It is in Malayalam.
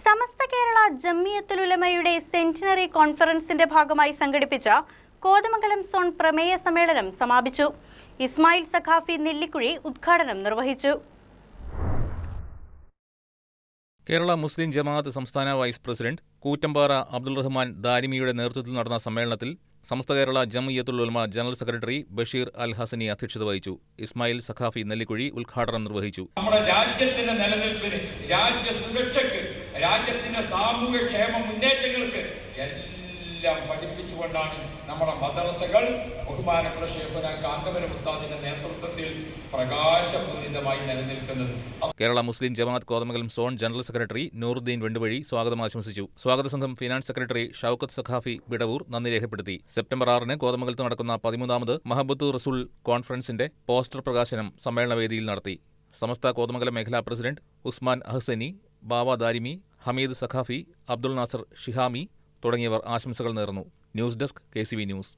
സമസ്ത കേരള ജംഇയ്യത്തുൽ ഉലമയുടെ സെന്റിനറി കോൺഫറൻസിന്റെ ഭാഗമായി സംഘടിപ്പിച്ച കോതമംഗലം സോൺ പ്രമേയ സമ്മേളനം സമാപിച്ചു. ഇസ്മായിൽ സഖാഫി നെല്ലിക്കുഴി ഉദ്ഘാടനം നിർവഹിച്ചു. കേരള മുസ്ലിം ജമാഅത്ത് സംസ്ഥാന വൈസ് പ്രസിഡന്റ് കൂറ്റമ്പാറ അബ്ദുൾ റഹ്മാൻ ദാരിമിയുടെ നേതൃത്വത്തിൽ നടന്ന സമ്മേളനത്തിൽ സമസ്ത കേരള ജംഇയ്യത്തുൽ ഉലമ ജനറൽ സെക്രട്ടറി ബഷീർ അൽ ഹസനി അധ്യക്ഷത വഹിച്ചു. ഇസ്മായിൽ സഖാഫി നെല്ലിക്കുഴി ഉദ്ഘാടനം നിർവഹിച്ചു. നമ്മുടെ രാജ്യത്തിന്റെ നിലനിൽപ്പിന്, രാജ്യ സുരക്ഷയ്ക്ക്, രാജ്യത്തിന്റെ സാമൂഹ്യ ക്ഷേമ മുന്നേറ്റങ്ങൾക്ക് എല്ലാം പഠിപ്പിച്ചുകൊണ്ടാണ് നമ്മുടെ മദ്രസകൾ ബഹുമാനപ്പെട്ട ശൈഖുന കാന്തപുരം ഉസ്താദിന്റെ നേതൃത്വത്തിൽ പ്രകാശപൂരിതമായി നിലനിൽക്കുന്നത്. Kerala Muslim Jamaath Kothamangalam zone general secretary Nooruddeen Vendhuvazhi സ്വാഗതം ആശംസിച്ചു. സ്വാഗത സംഘം ഫിനാൻസ് സെക്രട്ടറി ഷൗക്കത്ത് സഖാഫി ബിടവൂർ നന്ദി രേഖപ്പെടുത്തി. സെപ്റ്റംബർ 6-ന് കോതമംഗലത്ത് നടക്കുന്ന 13ാമത് മഹബത്ത് റസൂൽ കോൺഫറൻസിന്റെ പോസ്റ്റർ പ്രകാശനം സമ്മേളനവേദിയിൽ നടത്തി. സമസ്ത കോതമംഗലം മേഖലാ പ്രസിഡന്റ് ഉസ്മാൻ അഹ്സനി, ബാവ ദാരിമി, ഹമീദ് സഖാഫി, അബ്ദുൾ നാസർ ഷിഹാമി തുടങ്ങിയവർ ആശംസകൾ നേർന്നു. News desk KCV news.